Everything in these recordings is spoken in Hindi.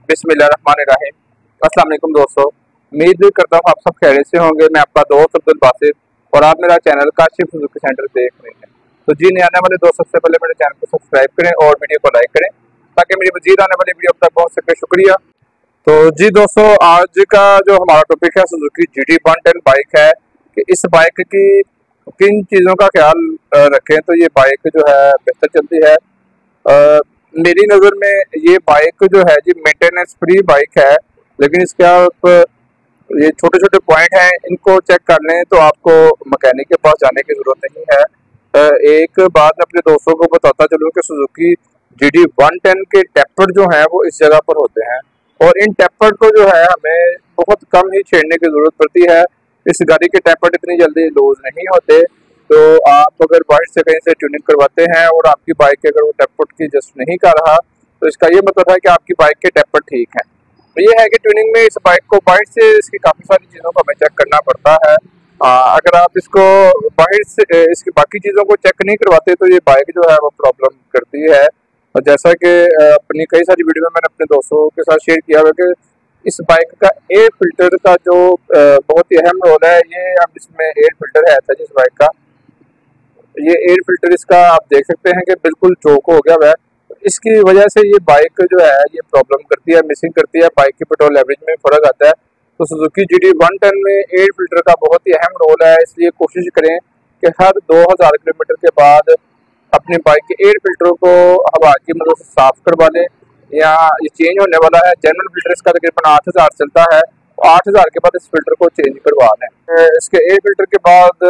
बिस्मिल्लाहिर्रहमानिर्रहीम। अस्सलाम वालेकुम दोस्तों, उम्मीद करता हूँ आप सब खैरियत से होंगे। मैं आपका दोस्त अब्दुल बासित और आप मेरा चैनल काशिफ सुजुकी सेंटर देख रहे हैं। तो जी, नए आने वाले दोस्त सबसे पहले मेरे चैनल को सब्सक्राइब करें और वीडियो को लाइक करें ताकि मेरी मजीद आने वाली वीडियो तक पहुँच सके। शुक्रिया। तो जी दोस्तों, आज का जो हमारा टॉपिक है सुजुकी GT110 बाइक है कि इस बाइक की किन चीज़ों का ख्याल रखें तो ये बाइक जो है बेहतर चलती है। मेरी नज़र में ये बाइक जो है जी मेंटेनेंस फ्री बाइक है, लेकिन इसके आप ये छोटे छोटे पॉइंट हैं, इनको चेक कर लें तो आपको मैकेनिक के पास जाने की ज़रूरत नहीं है। एक बात मैं अपने दोस्तों को बताता चलूँ कि सुजुकी GT110 के टैपर जो हैं वो इस जगह पर होते हैं और इन टैपर को जो है हमें बहुत कम ही छेड़ने की ज़रूरत पड़ती है। इस गाड़ी के टैपर इतनी जल्दी लूज नहीं होते। तो आप अगर बाइक से कहीं से ट्यूनिंग करवाते हैं और आपकी बाइक अगर वो टैपर की एडजस्ट नहीं कर रहा तो इसका ये मतलब है कि आपकी बाइक के टैपर ठीक है। तो ये है कि ट्यूनिंग में इस बाइक को बाइक से इसकी काफ़ी सारी चीज़ों को हमें चेक करना पड़ता है। अगर आप इसको बाहर से इसकी बाकी चीज़ों को चेक नहीं करवाते तो ये बाइक जो है वो प्रॉब्लम करती है। और जैसा कि अपनी कई सारी वीडियो में मैंने अपने दोस्तों के साथ शेयर किया हुआ कि इस बाइक का एयर फिल्टर का जो बहुत ही अहम रोल है, ये अब इसमें एयर फिल्टर है था जिस बाइक का, ये एयर फिल्टर इसका आप देख सकते हैं कि बिल्कुल चोक हो गया हुआ है। इसकी वजह से ये बाइक जो है ये प्रॉब्लम करती है, मिसिंग करती है, बाइक की पेट्रोल एवरेज में फ़र्क आता है। तो सुजुकी GT110 में एयर फिल्टर का बहुत ही अहम रोल है, इसलिए कोशिश करें कि हर 2000 किलोमीटर के बाद अपनी बाइक के एयर फिल्टर को हवा की मदद से साफ करवा लें। या ये चेंज होने वाला है, जनरल फिल्टर इसका तकरीबन 8000 चलता है, 8000 के बाद इस फिल्टर को चेंज करवा लें। इसके एयर फिल्टर के बाद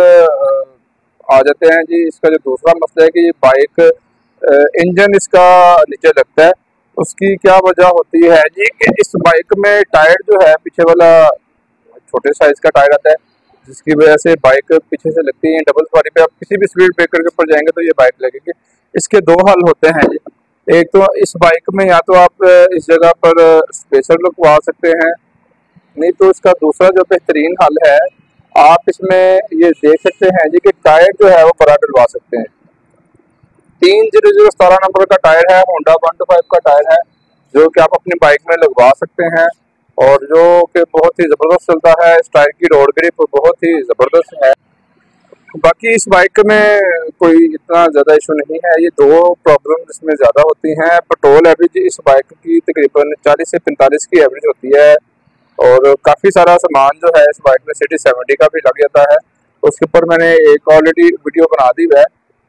आ जाते हैं जी इसका जो दूसरा मसला है कि ये बाइक इंजन इसका नीचे लगता है। उसकी क्या वजह होती है जी कि इस बाइक में टायर जो है पीछे वाला छोटे साइज का टायर आता है, जिसकी वजह से बाइक पीछे से लगती है। डबल सवारी पे आप किसी भी स्पीड ब्रेकर के ऊपर जाएंगे तो ये बाइक लगेगी। इसके दो हल होते हैं जी। एक तो इस बाइक में या तो आप इस जगह पर स्पेसर लगवा सकते हैं, नहीं तो इसका दूसरा जो बेहतरीन हल है, आप इसमें ये देख सकते हैं जी कि टायर जो है वो बड़ा डलवा सकते हैं। 30017 नंबर का टायर है, होंडा 125 का टायर है, जो कि आप अपनी बाइक में लगवा सकते हैं और जो कि बहुत ही ज़बरदस्त चलता है। इस टायर की रोड ग्रिप बहुत ही ज़बरदस्त है। बाकी इस बाइक में कोई इतना ज़्यादा इशू नहीं है। ये दो प्रॉब्लम इसमें ज़्यादा होती हैं। पेट्रोल एवरेज इस बाइक की तकरीबन 40 से 45 की एवरेज होती है और काफ़ी सारा सामान जो है इस बाइक में सिटी 70 का भी लग जाता है। उसके ऊपर मैंने एक ऑलरेडी वीडियो बना दी है।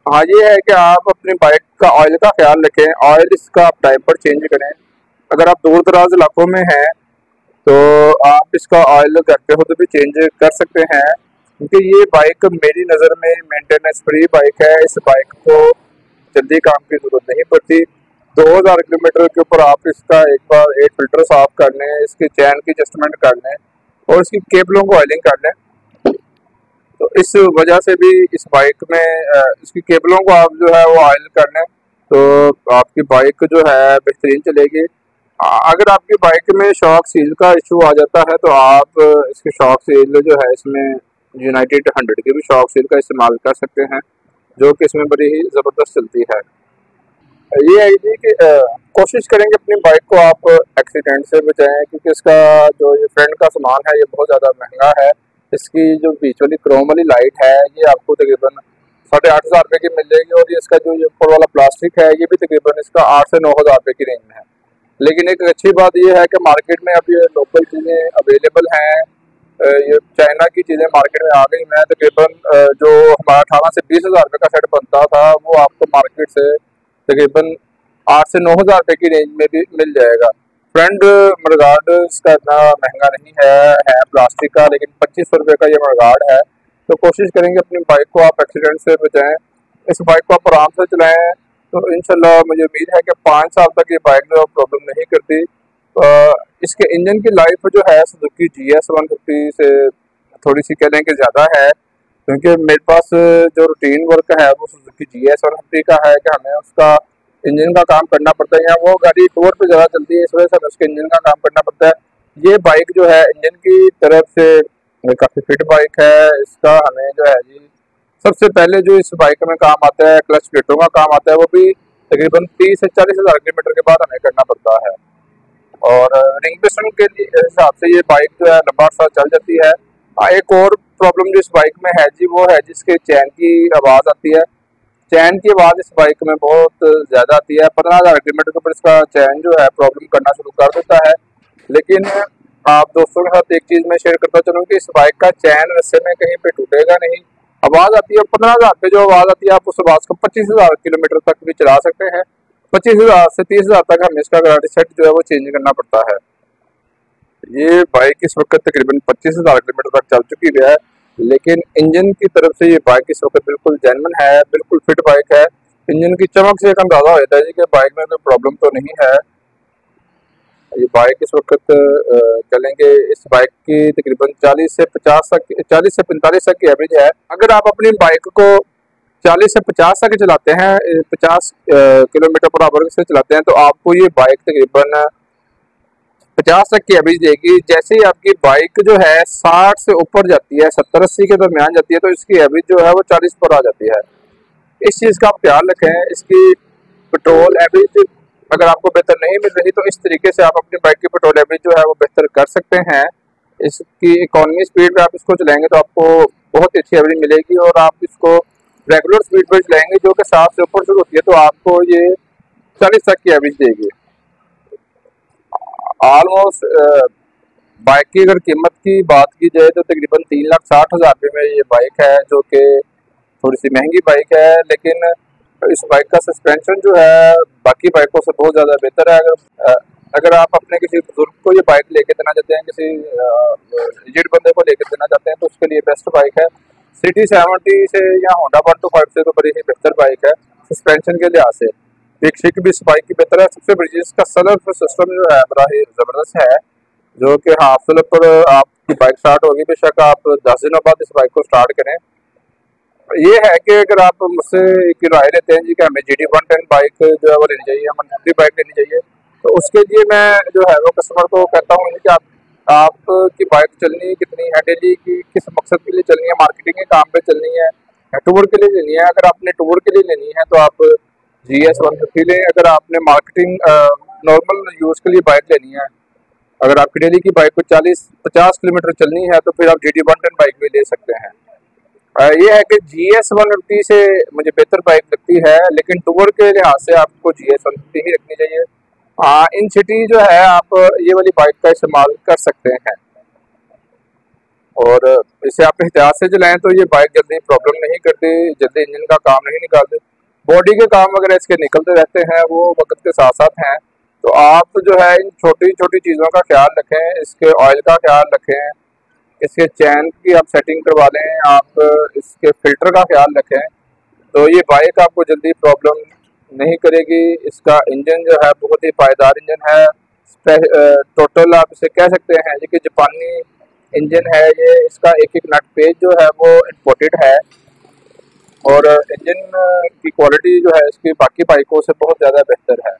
हाँ, ये है कि आप अपनी बाइक का ऑयल का ख्याल रखें, ऑयल इसका आप टाइम पर चेंज करें। अगर आप दूर दराज इलाकों में हैं तो आप इसका ऑयल घर पे खुद भी चेंज कर सकते हैं, क्योंकि ये बाइक मेरी नज़र में मेंटेनेंस फ्री बाइक है। इस बाइक को जल्दी काम की ज़रूरत नहीं पड़ती। 2000 किलोमीटर के ऊपर आप इसका एक बार एयर फिल्टर साफ कर लें, इसकी चैन की एडजस्टमेंट कर लें और इसकी केबलों को ऑयलिंग कर लें। तो इस वजह से भी इस बाइक में इसकी केबलों को आप जो है वो ऑयल कर लें तो आपकी बाइक जो है बेहतरीन चलेगी। अगर आपकी बाइक में शॉक सील का इशू आ जाता है तो आप इसके शॉक सील जो है इसमें यूनाइटेड 100 के भी शॉक सील का इस्तेमाल कर सकते हैं, जो कि इसमें बड़ी ही ज़बरदस्त चलती है। ये है जी कि कोशिश करेंगे अपनी बाइक को आप एक्सीडेंट से बचाएं, क्योंकि इसका जो ये फ्रंट का सामान है ये बहुत ज़्यादा महंगा है। इसकी जो बीच वाली क्रोम वाली लाइट है ये आपको तकरीबन 8500 की मिल जाएगी और ये इसका जो ये ऊपर वाला प्लास्टिक है ये भी तकरीबन इसका 8 से 9000 की रेंज में है। लेकिन एक अच्छी बात ये है कि मार्केट में अब ये लोकल चीज़ें अवेलेबल हैं। ये चाइना की चीज़ें मार्केट में आ गई हैं। तकरीबन जो हमारा 18 से 20 हज़ार रुपये का सेट बनता था वो आपको मार्केट से तकरीबन 8 से 9000 की रेंज में भी मिल जाएगा। फ्रंट मडगार्ड इसका इतना महंगा नहीं है प्लास्टिक का, लेकिन 2500 का ये मडगार्ड है। तो कोशिश करेंगे अपनी बाइक को आप एक्सीडेंट से बचाएं, इस बाइक को आप आराम से चलाएं। तो इंशाल्लाह मुझे उम्मीद है कि 5 साल तक ये बाइक जो प्रॉब्लम नहीं करती। इसके इंजन की लाइफ जो है सुजुकी GS 150 से थोड़ी सी कह लें कि ज़्यादा है, क्योंकि मेरे पास जो रूटीन वर्क है वो सुजुकी GS 150 का है कि हमें उसका इंजन का काम करना पड़ता है, या वो गाड़ी टूर पे ज़्यादा चलती है, इस वजह से हमें उसके इंजन का काम करना पड़ता है। ये बाइक जो है इंजन की तरफ से काफ़ी फिट बाइक है। इसका हमें जो है जी सबसे पहले जो इस बाइक में काम आता है क्लच प्लेटों का काम आता है, वो भी तकरीबन 30 से 40 हज़ार किलोमीटर के बाद हमें करना पड़ता है। और रिंग पिस्टन के हिसाब से ये बाइक जो है लंबा अर्सा चल जाती है। एक और प्रॉब्लम जो इस बाइक में है जी वो है जिसके चैन की आवाज़ आती है। चैन की आवाज़ इस बाइक में बहुत ज़्यादा आती है। 15,000 किलोमीटर के ऊपर इसका चैन जो है प्रॉब्लम करना शुरू कर देता है। लेकिन आप दोस्तों के साथ एक चीज़ मैं शेयर करता चलूँ कि इस बाइक का चैन वैसे में कहीं पे टूटेगा नहीं। आवाज़ आती है 15,000 पे जो आवाज़ आती है आप उस आवाज़ को 25,000 किलोमीटर तक भी चला सकते हैं। 25,000 से 30,000 तक हमें इसका गाड़ी सेट जो है वो चेंज करना पड़ता है। ये बाइक इस वक्त तकरीबन 25,000 किलोमीटर तक चल चुकी है। लेकिन इंजन की तरफ से ये बाइक इस वक्त बिल्कुल जेन्युइन है, बिल्कुल फिट बाइक है। इंजन की चमक से एक अंदाजा हो जाता है जी कि बाइक में कोई प्रॉब्लम तो नहीं है। ये बाइक इस वक्त चलेंगे, इस बाइक की तकरीबन 40 से 50 तक 40 से 45 तक की एवरेज है। अगर आप अपनी बाइक को 40 से 50 तक चलाते हैं, 50 किलोमीटर पर आवर से चलाते हैं, तो आपको ये बाइक तकरीबन 50 तक की एवरेज देगी। जैसे ही आपकी बाइक जो है 60 से ऊपर जाती है, 70-80 के दरमियान जाती है, तो इसकी एवरेज जो है वो 40 पर आ जाती है। इस चीज़ का आप ख्याल रखें। इसकी पेट्रोल एवरेज अगर आपको बेहतर नहीं मिल रही तो इस तरीके से आप अपनी बाइक की पेट्रोल एवरेज जो है वो बेहतर कर सकते हैं। इसकी इकोनॉमी स्पीड पे आप इसको चलाएंगे तो आपको बहुत अच्छी एवरेज मिलेगी, और आप इसको रेगुलर स्पीड पर चलाएंगे जो कि 60 से ऊपर शुरू होती है तो आपको ये 40 तक की एवरेज देगी। ऑलमोस्ट बाइक की अगर कीमत की बात की जाए तो तकरीबन 3,60,000 रुपये में ये बाइक है, जो कि थोड़ी सी महंगी बाइक है। लेकिन इस बाइक का सस्पेंशन जो है बाकी बाइकों से बहुत ज़्यादा बेहतर है। अगर आप अपने किसी बुजुर्ग को ये बाइक लेके देना चाहते हैं, किसी एजेड बंदे को लेकर देना चाहते हैं, तो उसके लिए बेस्ट बाइक है। सिटी 70 से या होंडा 125 से तो बड़ी ही बेहतर बाइक है सस्पेंशन के लिहाज से। शिक भी इस बाइक की बेहतर है। सबसे बड़ी चीज़ इसका सलर सिस्टम जो है बड़ा ही ज़बरदस्त है, जो कि हाफ सलर पर आपकी बाइक स्टार्ट होगी। बेशक आप 10 दिनों बाद इस बाइक को स्टार्ट करें। ये है कि अगर आप मुझसे एक राय लेते हैं जी कि हमें GT 110 बाइक जो है वो लेनी चाहिए, हमें दूसरी बाइक लेनी चाहिए, तो उसके लिए मैं जो है वो कस्टमर को कहता हूँ कि आपकी बाइक चलनी कितनी है, डेली की किस मकसद के लिए चलनी है, मार्केटिंग के काम पे चलनी है, टूर के लिए लेनी है। अगर आपने टूर के लिए लेनी है तो आप GS 150 लें। अगर आपने मार्केटिंग नॉर्मल यूज़ के लिए बाइक लेनी है, अगर आपकी डेली की बाइक को 40-50 किलोमीटर चलनी है तो फिर आप GT 110 बाइक भी ले सकते हैं। ये है कि GS 150 से मुझे बेहतर बाइक लगती है, लेकिन टूर के लिहाज से आपको GS 150 ही रखनी चाहिए। हाँ, इन सिटी जो है आप ये वाली बाइक का इस्तेमाल कर सकते हैं, और इसे आप एहतियात से चलाएं तो ये बाइक जल्दी प्रॉब्लम नहीं करती, जल्दी इंजन का काम नहीं निकालती। बॉडी के काम वगैरह इसके निकलते रहते हैं, वो वक्त के साथ साथ हैं। तो आप जो है इन छोटी छोटी चीज़ों का ख्याल रखें, इसके ऑयल का ख्याल रखें, इसके चैन की आप सेटिंग करवा लें, आप इसके फिल्टर का ख्याल रखें, तो ये बाइक आपको जल्दी प्रॉब्लम नहीं करेगी। इसका इंजन जो है बहुत ही पायदार इंजन है। टोटल आप इसे कह सकते हैं कि जापानी इंजन है ये। इसका एक एक नट पेज जो है वो इम्पोर्टेड है, और इंजन की क्वालिटी जो है इसकी बाकी बाइकों से बहुत ज़्यादा बेहतर है।